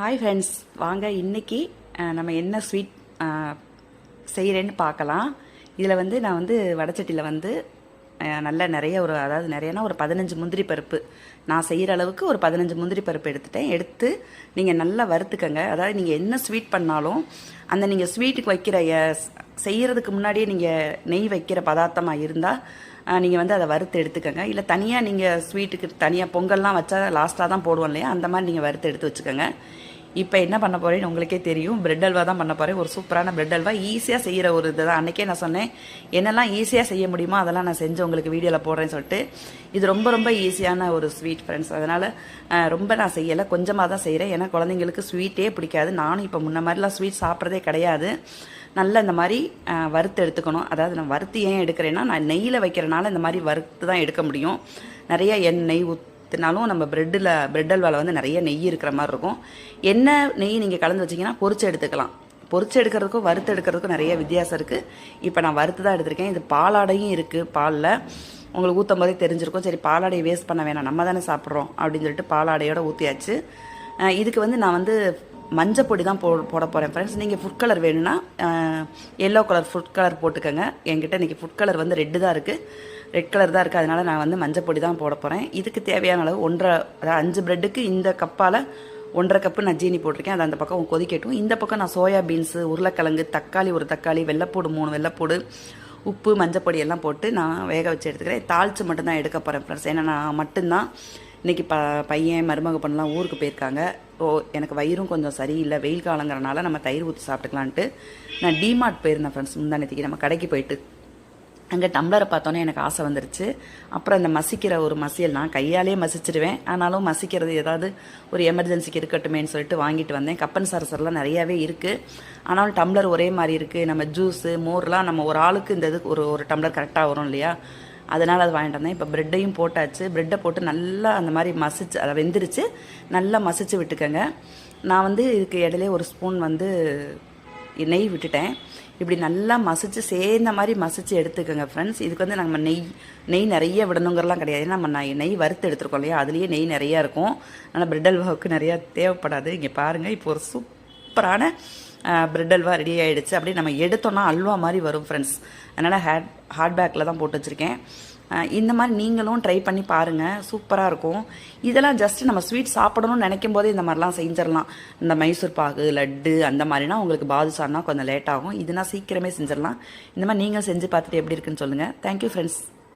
Hi friends, வாங்க இன்றைக்கி நம்ம என்ன ஸ்வீட் செய்கிறேன்னு பார்க்கலாம். இதில் வந்து நான் வந்து வடச்சட்டியில் வந்து நல்லா நிறைய அதாவது நிறையனா ஒரு 15 முந்திரி பருப்பு, நான் செய்கிற அளவுக்கு ஒரு 15 முந்திரி பருப்பு எடுத்து நீங்கள் நல்லா வறுத்துக்கங்க. அதாவது நீங்கள் என்ன ஸ்வீட் பண்ணாலும் அந்த நீங்கள் ஸ்வீட்டுக்கு வைக்கிற செய்கிறதுக்கு முன்னாடியே நீங்கள் நெய் வைக்கிற பதார்த்தமாக இருந்தால் நீங்கள் வந்து அதை வறுத்து எடுத்துக்கோங்க. இல்லை தனியாக நீங்கள் ஸ்வீட்டுக்கு தனியாக பொங்கல்லாம் வச்சா லாஸ்ட்டாக தான் போடுவோம் இல்லையா, அந்த மாதிரி நீங்கள் வறுத்து எடுத்து வச்சுக்கோங்க. இப்போ என்ன பண்ண போகிறேன்னு உங்களுக்கே தெரியும். பிரெட் அல்வா தான் பண்ண போகிறேன். ஒரு சூப்பரான பிரெட் அல்வா, ஈஸியாக செய்கிற ஒரு இது தான். அன்றைக்கே நான் சொன்னேன் என்னெல்லாம் ஈஸியாக செய்ய முடியுமோ அதெல்லாம் நான் செஞ்சு உங்களுக்கு வீடியோவில் போடுறேன்னு சொல்லிட்டு. இது ரொம்ப ரொம்ப ஈஸியான ஒரு ஸ்வீட் ஃப்ரெண்ட்ஸ். அதனால் ரொம்ப நான் செய்யலை, கொஞ்சமாக தான் செய்கிறேன். ஏன்னா குழந்தைங்களுக்கு ஸ்வீட்டே பிடிக்காது. நானும் இப்போ முன்ன மாதிரிலாம் ஸ்வீட் சாப்பிட்றதே கிடையாது. நல்லா இந்த மாதிரி வறுத்து எடுத்துக்கணும். அதாவது நான் வறுத்து ஏன் எடுக்கிறேன்னா, நான் நெய்யில் வைக்கிறனால இந்த மாதிரி வறுத்து தான் எடுக்க முடியும். நிறைய எண்ணெய் ஊற்றினாலும் நம்ம பிரெட் அல்வாவில் வந்து நிறைய நெய் இருக்கிற மாதிரி இருக்கும். என்ன நெய் நீங்கள் கலந்து வச்சிங்கன்னா பொரிச்சு எடுத்துக்கலாம். பொரிச்சு எடுக்கிறதுக்கும் வறுத்து எடுக்கிறதுக்கும் நிறைய வித்தியாசம் இருக்குது. இப்போ நான் வறுத்து தான் எடுத்திருக்கேன். இது பாலாடையும் இருக்குது. பாலில் உங்களுக்கு ஊற்றும் போதே தெரிஞ்சிருக்கும். சரி, பாலாடையை வேஸ்ட் பண்ண வேணாம், நம்ம தானே சாப்பிட்றோம் அப்படின்னு சொல்லிட்டு பாலாடையோடு ஊற்றியாச்சு. இதுக்கு வந்து நான் வந்து மஞ்சள் பொடி தான் போட போகிறேன் ஃப்ரெண்ட்ஸ். நீங்கள் ஃபுட் கலர் வேணும்னா எல்லோ கலர் ஃபுட் கலர் போட்டுக்கோங்க. என்கிட்ட இன்றைக்கி ஃபுட் கலர் வந்து ரெட் கலர் தான் இருக்குது. அதனால் நான் வந்து மஞ்சள் பொடி தான் போட போகிறேன். இதுக்கு தேவையான அளவு அதாவது 5 பிரெட்டுக்கு இந்த கப்பால் 1.5 கப்பு நான் ஜீனி போட்டிருக்கேன். அது அந்த பக்கம் கொதிக்கட்டும். இந்த பக்கம் நான் சோயா பீன்ஸு, உருளைக்கிழங்கு, தக்காளி, ஒரு தக்காளி, வெள்ளைப்பூடு 3 வெள்ளைப்பூடு, உப்பு, மஞ்சள் பொடி எல்லாம் போட்டு நான் வேக வச்சு எடுத்துக்கிறேன். தாளித்து மட்டும்தான் எடுக்க போகிறேன் ஃப்ரெண்ட்ஸ். ஏன்னா நான் மட்டும்தான் இன்றைக்கி பையன் மருமக பண்ணலாம் ஊருக்கு போயிருக்காங்க. எனக்கு வயிறும் கொஞ்சம் சரியில்லை, வெயில் காலங்கிறனால நம்ம தயிர் ஊற்றி சாப்பிட்டுக்கலான்ட்டு நான் டிமார்ட் போயிருந்தேன் ஃப்ரெண்ட்ஸ். முந்தானத்துக்கு நம்ம கடைக்கு போயிட்டு அங்கே டம்ளரை பார்த்தோன்னே எனக்கு ஆசை வந்துருச்சு. அப்புறம் இந்த மசிக்கிற ஒரு மசியல் நான் கையாலே மசிச்சிடுவேன். ஆனாலும் மசிக்கிறது ஏதாவது ஒரு எமர்ஜென்சிக்கு இருக்கட்டுமேன்னு சொல்லிட்டு வாங்கிட்டு வந்தேன். கப்பன் சரசரெலாம் நிறையாவே இருக்குது. ஆனாலும் டம்ளர் ஒரே மாதிரி இருக்குது. நம்ம ஜூஸு, மோர்லாம் நம்ம ஒரு ஆளுக்கு இந்த இது ஒரு டம்ளர் கரெக்டாக வரும் இல்லையா, அதனால் அது வாங்கிட்டு வந்தேன். இப்போ ப்ரெட்டையும் போட்டாச்சு. ப்ரெட்டை போட்டு நல்லா அந்த மாதிரி மசிச்சு, அதை வெந்துருச்சு, நல்லா மசிச்சு விட்டுக்கோங்க. நான் வந்து இதுக்கு இடையிலே ஒரு ஸ்பூன் வந்து நெய் விட்டுட்டேன். இப்படி நல்லா மசிச்சு சேர்ந்த மாதிரி மசிச்சு எடுத்துக்கோங்க ஃப்ரெண்ட்ஸ். இதுக்கு வந்து நம்ம நெய் நிறைய விடணுங்கிறலாம் கிடையாது. ஏன்னா நம்ம நெய் வறுத்து எடுத்துருக்கோம் இல்லையா, அதுலேயே நெய் நிறையா இருக்கும். ஆனால் பிரெட் அல்வாவுக்கு நிறையா தேவைப்படாது. இங்கே பாருங்கள், இப்போ ஒரு சூப்பரான பிரெட் அல்வா ரெடி ஆகிடுச்சு. அப்படியே நம்ம எடுத்தோன்னா அல்வா மாதிரி வரும் ஃப்ரெண்ட்ஸ். அதனால் ஹாட் பேக்கில் தான் போட்டு வச்சுருக்கேன். இந்த மாதிரி நீங்களும் ட்ரை பண்ணி பாருங்கள், சூப்பராக இருக்கும். இதெல்லாம் ஜஸ்ட்டு நம்ம ஸ்வீட் சாப்பிடணும்னு நினைக்கும் போதே இந்த மாதிரிலாம் செஞ்சிடலாம். இந்த மைசூர் பாகு, லட்டு அந்த மாதிரினா உங்களுக்கு பாதுஷான்னா கொஞ்சம் லேட் ஆகும். இதுனா சீக்கிரமே செஞ்சிடலாம். இந்த மாதிரி நீங்கள் செஞ்சு பார்த்துட்டு எப்படி இருக்குன்னு சொல்லுங்கள். Thank you friends.